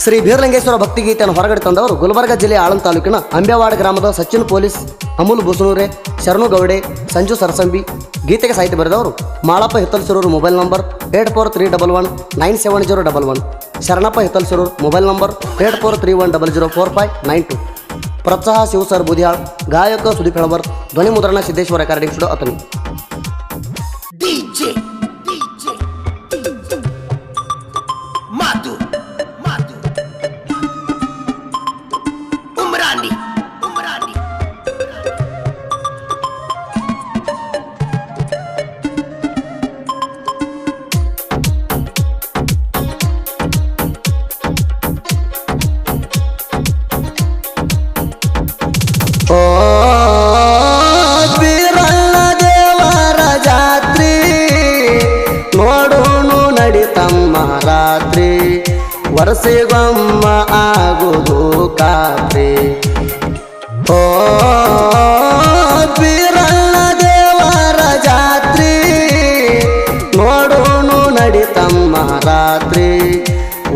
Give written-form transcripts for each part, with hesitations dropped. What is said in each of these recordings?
ಶ್ರೀ ಬೀರಲಿಂಗೇಶ್ವರ ಭಕ್ತಿಗೀತೆಯನ್ನು ಹೊರಗಡೆ ತಂದವರು ಗುಲ್ಬರ್ಗ ಜಿಲ್ಲೆಯ ಆಳಂದ ತಾಲೂಕಿನ ಅಂಬ್ಯಾವಾಡ ಗ್ರಾಮದ ಸಚಿನ್ ಪೊಲೀಸ್, ಅಮೂಲ್ ಬುಸನೂರೆ, ಶರಣು ಗೌಡೆ, ಸಂಜು ಸರಸಂಬಿ. ಗೀತೆಗೆ ಸಾಹಿತ್ಯ ಬರೆದವರು Malappa Hittalsuru. Mobile number 8431197011. Sharanappa Hittalsuru. Mobile number 8431004592. ಪ್ರೋತ್ಸಾಹ ಶಿವ ಸರ್ ಬುದಿಯಾಳ್. ಗಾಯಕ ಸುದೀಪ್ ಹೆಳವರ್. ಧ್ವನಿ ಮುದ್ರಣ ಸಿದ್ದೇಶ್ವರ ರೆಕಾರ್ಡಿಂಗ್ ಸ್ಟುಡಿಯೋ ಅತನಿ. ಓ ಬೀರಣ್ಣ ದೇವರ ಜಾತ್ರಿ ನೋಡೋನು ನಡಿತಮ್ಮ ರಾತ್ರಿ, ವರ್ಷಗೊಮ್ಮ ಆಗುದು ಖಾತ್ರಿ. ಓ ಬೀರಣ್ಣ ದೇವರ ಜಾತ್ರಿ ನೋಡೋನು ನಡಿತಮ್ಮ ರಾತ್ರಿ,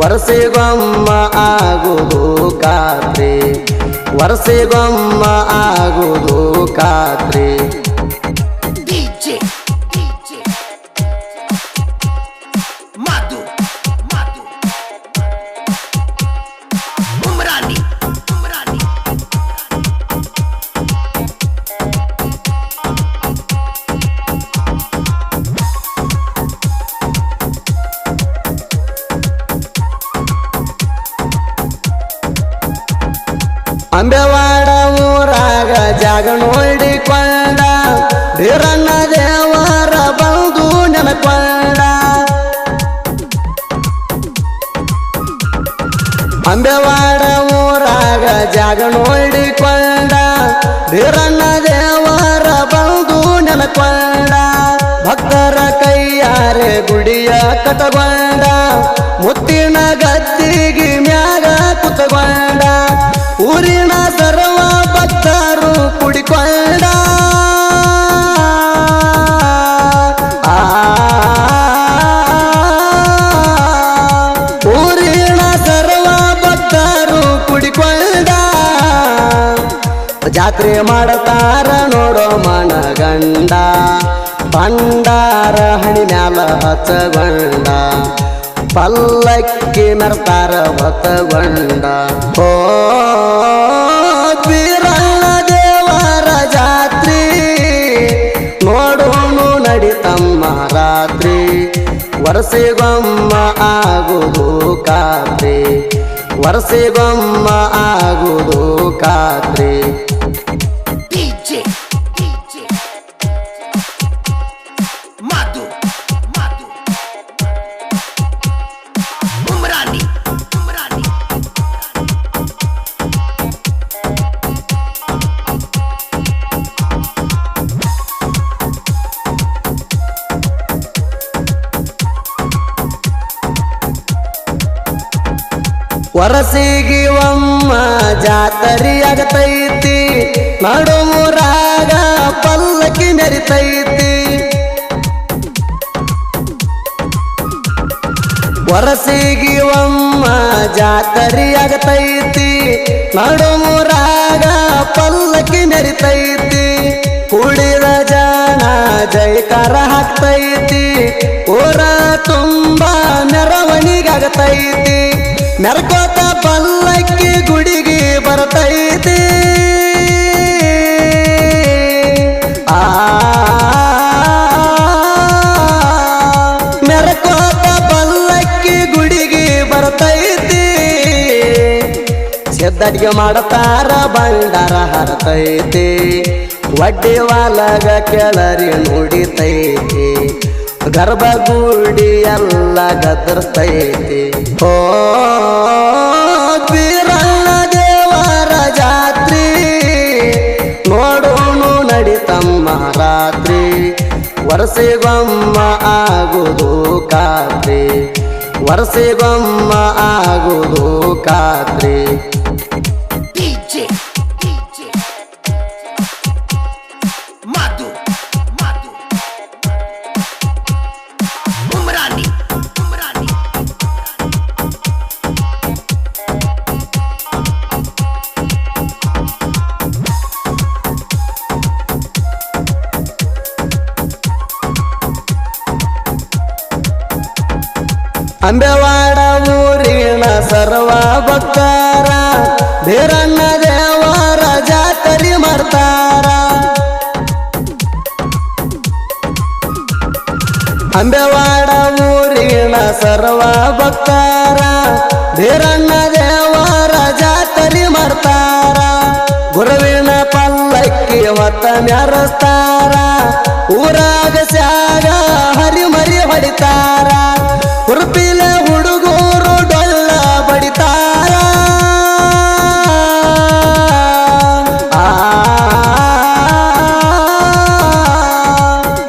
ವರ್ಷಗೊಮ್ಮ ಆಗುದು ಖಾತ್ರಿ, ವರ್ಷಗೊಮ್ಮ ಆಗುದು ಖಾತ್ರಿ. ಅಂಬ್ಯಾವಾಡ ಊರಾಗ ಜಾಗ ನೋಡಿಕೊಂಡ ಬೀರಣ್ಣ ದೇವರ ಬಂದು ನೆನಕೊಂಡ. ಅಂಬ್ಯಾವಾಡ ಊರಾಗ ಜಾಗ ನೋಡಿಕೊಂಡ ಬೀರಣ್ಣ ದೇವರ ಬಂದು ನೆನಕೊಂಡ. ಭಕ್ತರ ಕೈಯಾರೆ ಗುಡಿಯ ಕಟಗೊಂಡ, ಮುತ್ತಿನ ಗದ್ದಿಗೆ ಮ್ಯಾಗ ಕುತಗೊಂಡ, ಊರಿನ ಸರ್ವ ಭಕ್ತರು ಕುಡಿಕೊಂಡ. ಊರಿನ ಸರ್ವ ಭಕ್ತರು ಕುಡಿಕೊಂಡ. ಜಾತ್ರೆ ಮಾಡತಾರ ನೋಡೋ ಮನಗಂಡ, ಭಂಡಾರ ಹಣಿ ಮ್ಯಾಲ ಹಚ್ಚಗೊಂಡ, ಪಲ್ಲಕ್ಕಿ ಮೆರ್ತಾರ ಹೊತ್ತಗೊಂಡ. ಓ ಬೀರಣ್ಣ ದೇವರ ಜಾತ್ರಿ ನೋಡೋನು ನಡಿತಮ್ಮ ರಾತ್ರಿ, ವರ್ಷಗೊಮ್ಮ ಆಗುದು ಖಾತ್ರಿ, ವರ್ಷಗೊಮ್ಮ ಆಗುದು ಖಾತ್ರಿ. ವರಸಿಗೆ ಒಮ್ಮ ಜಾತರಿ ಆಗತೈತಿ, ನಡುಮೂರಾಗ ಪಲ್ಲಕ್ಕಿ ಮೆರಿತೈತಿ. ವರಸಿಗೆ ಒಮ್ಮ ಜಾತರಿ ಆಗತೈತಿ, ನಡುಮೂರಾಗ ಪಲ್ಲಕ್ಕಿ ಮೆರಿತೈತಿ. ಕುಡಿದ ಜನ ಜೈಕಾರ ಹಾಕ್ತೈತಿ, ಊರ ತುಂಬ ಮೆರವಣಿಗಾಗತೈತಿ. ಮೆರ್ಕೋತ ಪಲ್ಲಕ್ಕಿ ಗುಡಿಗೆ ಬರ್ತೈತಿ. ಮೆರ್ಕೋತ ಪಲ್ಲಕ್ಕಿ ಗುಡಿಗೆ ಬರ್ತೈತಿ. ಸಿದ್ದಡಿಗೆ ಮಾಡತಾರ ಭಂಡಾರ ಹರತೈತಿ, ವಡ್ಡಿ ವಾಲಗ ಕೆಳರಿ ನುಡಿತೈತಿ, ಗರ್ಭಗುಡಿ ಎಲ್ಲ ಗದರ್ತೈತಿ. ಓ ಬೀರಣ್ಣ ದೇವರ ಜಾತ್ರಿ ನೋಡೋನು ನಡಿತಮ್ಮ ರಾತ್ರಿ, ವರ್ಷಗೊಮ್ಮ ಆಗುದು ಖಾತ್ರಿ, ವರ್ಷಗೊಮ್ಮ ಆಗುದು ಖಾತ್ರಿ. ಅಂಬೆವಾಡ ಊರಿನ ಸರ್ವ ಭಕ್ತರ ಬೀರಣ್ಣ ದೇವರ ಜಾತ್ರೆ ಮಾಡ್ತಾರ ಅಂಬೆವಾಡ ಊರಿನ ಸರ್ವ ಭಕ್ತರ ಬೀರಣ್ಣ ದೇವರ ಜಾತ್ರೆ ಮಾಡ್ತಾರ ಗುರುವಿನ ಪಲ್ಲಕ್ಕಿ ಹೊತ್ತ ಮೆರೆಸ್ತಾರ ಊರಾಗ ಸ್ಯಾಗ ಹರಿಮರಿ ಹೊಡಿತಾರ ಕುರುಪಿಲ ಹುಡುಗೂರು ಡೊಳ್ಳ ಬಡಿತಾರ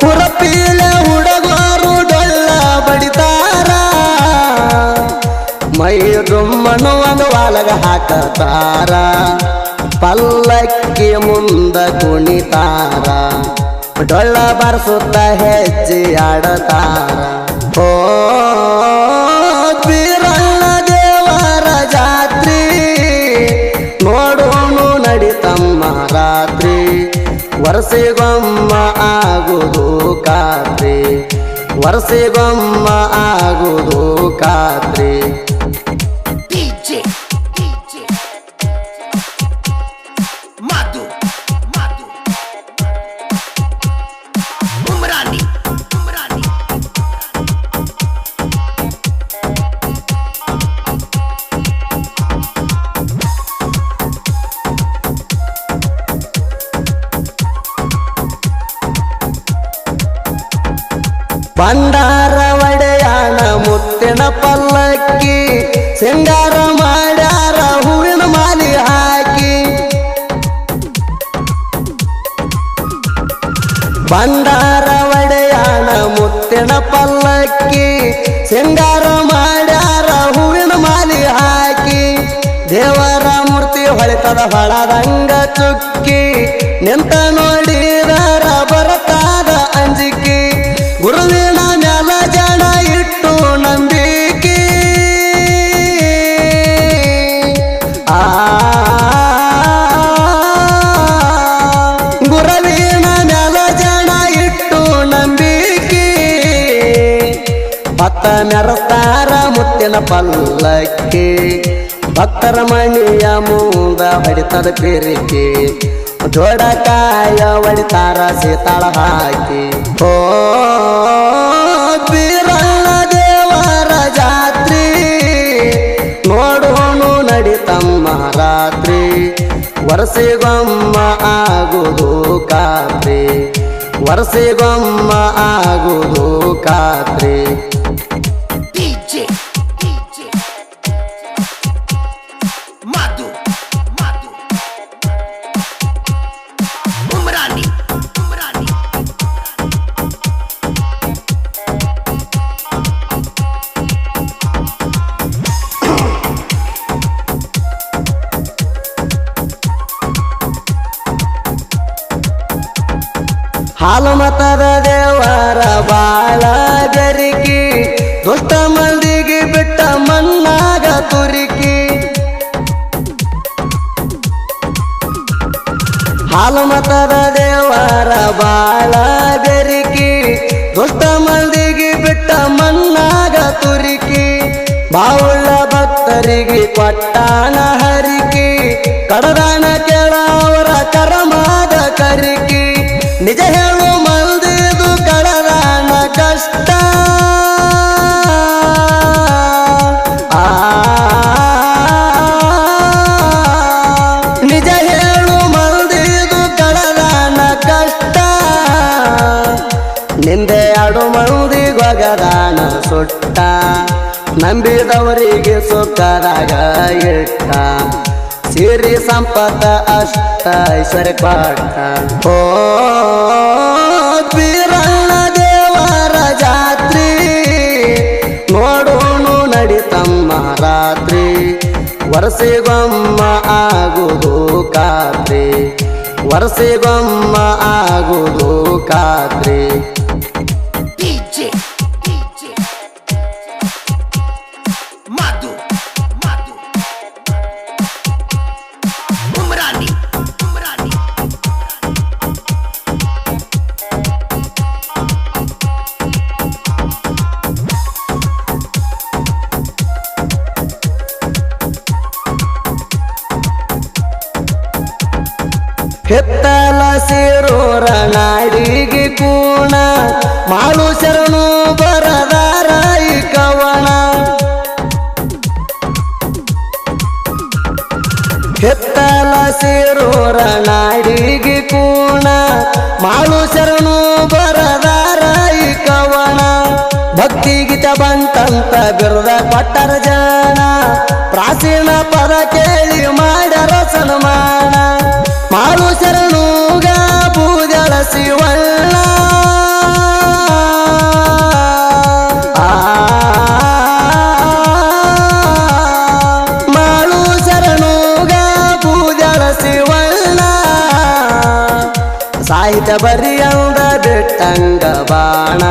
ಕುರುಪಿಲ ಹುಡುಗೂರು ಡೊಳ್ಳ ಬಡಿತಾರ ಮೈ ರುಮ್ಮನು ಒಂದು ವಾಲಗ ಹಾಕತಾರ ಪಲ್ಲಕ್ಕಿ ಮುಂದ ಕುಣಿತಾರ ಡೊಳ್ಳ ಬರ್ಸುತ್ತ ಹೆಜ್ಜೆ ಆಡತಾರ ಓ ಬೀರಣ್ಣ ದೇವರ ಜಾತ್ರಿ ನೋಡೋನು ನಡಿತಮ್ಮ ರಾತ್ರಿ ವರ್ಷಗೊಮ್ಮ ಆಗುವುದು ಖಾತ್ರಿ ವರ್ಷಗೊಮ್ಮ ಆಗುವುದು ಖಾತ್ರಿ ಬಂಡಾರ ಒಡೆಯಾಣ ಮುತ್ತಿನ ಪಲ್ಲಕ್ಕಿ ಸಿಂಗಾರ ಮಾಡ್ಯಾರ ಹೂವಿನ ಮಾಲಿ ಹಾಕಿ ಬಂಡಾರ ಒಡೆಯಾಣ ಮುತ್ತಿನ ಪಲ್ಲಕ್ಕಿ ಸಿಂಗಾರ ಮಾಡ್ಯಾರ ಹೂವಿನ ಮಾಲಿ ಹಾಕಿ ದೇವರ ಮೂರ್ತಿ ಹೊಳಿತದ ಹೊಳದಂಗ ಚುಕ್ಕಿ ನಿಂತ ನೋಡಿದರ ಬರತಾದ ಅಂಜಿಕೆ ಗುರುವಿನ ಮ್ಯಾಲ ಜನ ಇಟ್ಟು ನಂಬಿಕೆ ಗುರುವಿನ ಮ್ಯಾಲ ಜನ ಇಟ್ಟು ನಂಬಿಕೆ ಭಕ್ತ ಮೆರೆಸ್ತಾರ ಮುತ್ತಿನ ಪಲ್ಲಕ್ಕಿ ಭಕ್ತರ ಮಣಿಯ ಮುಂದ ಹೊಡಿತದ ಪೇರಿಕೆ ಜೋಡಕಾಯ ಹೊಡಿತಾರ ಸೀತಾಳ ಹಾಕಿ ಓ ಬೀರಣ್ಣ ದೇವರ ಜಾತ್ರಿ ನೋಡೋನು ನಡಿತಮ್ಮ ರಾತ್ರಿ ವರ್ಷಗೊಮ್ಮ ಆಗುವುದು ಖಾತ್ರಿ ವರ್ಷಗೊಮ್ಮ ಆಗುವುದು ಖಾತ್ರಿ ಹಾಲು ಮತದ ದೇವರ ಬಾಳ ಬೆರಿಕಿ ದುಷ್ಟ ಮಂದಿಗೆ ಬಿಟ್ಟ ಮಣ್ಣಾಗ ತುರಿಕಿ ಹಾಲು ಮತದ ದೇವರ ಬಾಳ ಬೆರಿಕಿ ದುಷ್ಟ ಮಂದಿಗೆ ಬಿಟ್ಟ ಮಣ್ಣಾಗ ತುರಿಕಿ ಬಾವುಳ್ಳ ಭಕ್ತರಿಗೆ ಕೊಟ್ಟಾನ ಹರಿಕಿ ಕಡದಾನ ಕೇಳವರ ಕರಮಾದ ಕರಿಕಿ ನಿಜ ಹೇಳು ಮಂದಿದು ಕಡದಾನ ಕಷ್ಟ ನಿಜ ಹೇಳು ಮಂದಿದು ಕಡದಾನ ಕಷ್ಟ ನಿಂದೆ ಆಡು ಮಂದಿಗೊಗದಾನ ಸುಟ್ಟ ನಂಬಿದವರಿಗೆ ಸುಖದಾಗ ಇಟ್ಟ ಸಿರಿ ಸಂಪತ್ತ ಅಷ್ಟ ಐಶ್ವರ್ಯ ಕೊಟ್ಟ ಓ ಬೀರಣ್ಣ ದೇವರ ಜಾತ್ರಿ ನೋಡೋನು ನಡಿತಮ್ಮ ರಾತ್ರಿ ವರ್ಷಗೊಮ್ಮ ಆಗುವುದು ಖಾತ್ರಿ ವರ್ಷಗೊಮ್ಮ ಆಗುವುದು ಖಾತ್ರಿ ಹಿತ್ತಲ ಸಿರೂರ ನಾಡಿಗೆ ಕೂಣ ಮಾಳು ಶರಣು ಬರದಾರ ಈ ಕವನ ಹಿತ್ತಲ ಸಿರೂರ ನಾಡಿಗೆ ಕೂಣ ಮಾಳು ಶರಣು ಬರದಾರ ಈ ಕವನ ಭಕ್ತಿ ಗೀತ ಬಂತಂತ ಬಿರುದ ಕೊಟ್ಟರ ಜನ ಪ್ರಾಚೀನ ಪದ ಕೇಳಿ ಮಾಡ್ಯಾರ ಸನ್ಮಾನ ಮಾಳು ಶರಣುಗ ಬೂದಳ ಶಿವಣ್ಣ ಮಾಳು ಶರಣುಗ ಬೂದಳ ಶಿವಣ್ಣ ಸಾಹಿತ್ಯ ಬರಿಯಂದ ಬಿಟ್ಟಂಗ ಬಾಣ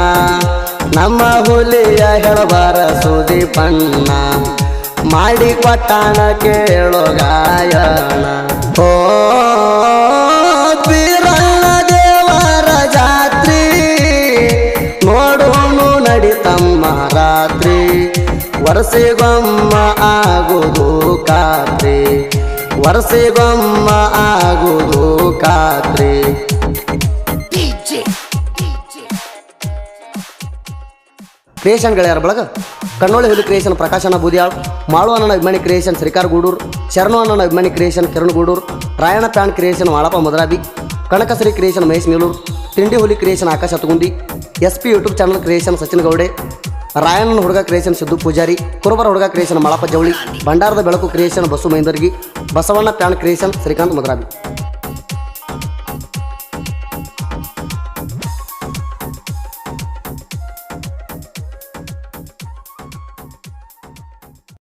ನಮ್ಮ ಹುಲಿಯ ಹೇಳಬಾರ ಸುದೀಪಣ್ಣ ಮಾಡಿ ಕೊಟ್ಟಾಣ ಕೇಳೋ ಗಾಯನ ಓ ಬೀರಣ್ಣ ದೇವರ ಜಾತ್ರಿ ನೋಡೋನು ನಡಿತಮ್ಮ ರಾತ್ರಿ ವರ್ಷಗೊಮ್ಮ ಆಗುದು ಖಾತ್ರಿ ವರ್ಷಗೊಮ್ಮ ಆಗುದು ಖಾತ್ರಿ ಕ್ರಿಯೇಷನ್ ಗೆಳೆಯರ ಬಳಗ ಕಣ್ಣೋಳಿ ಹುಲಿ ಕ್ರಿಯೇಷನ್ ಪ್ರಕಾಶನ ಬೂದಿಯಾಳ್ ಮಾಳು ಅಣ್ಣನ ಅಭಿಮಾನಿ ಕ್ರಿಯೇಷನ್ ಶ್ರೀಕಾರ್ ಗೂಡೂರ್ ಶರಣು ಅಣ್ಣನ ಅಭಿಮಾನಿ creation Kiran Gudur Rayana fan creation Valappa Madarabi Kanakashree creation Mahesh Melur ತಿಂಡಿ ಹುಲಿ creation Akasha Hatagundi SP YouTube channel creation Sachin Gowde ರಾಯಣ್ಣನ ಹುಡುಗ ಕ್ರಿಯೇಷನ್ ಸಿದ್ದು ಪೂಜಾರಿ ಕುರುಬರ ಹುಡುಗ ಕ್ರಿಯೇಷನ್ ಮಾಳಪ್ಪ ಜವಳಿ ಭಂಡಾರದ ಬೆಳಕು creation Basu Maindargi Basavanna fan creation Srikanth ಮದರಾಬಿ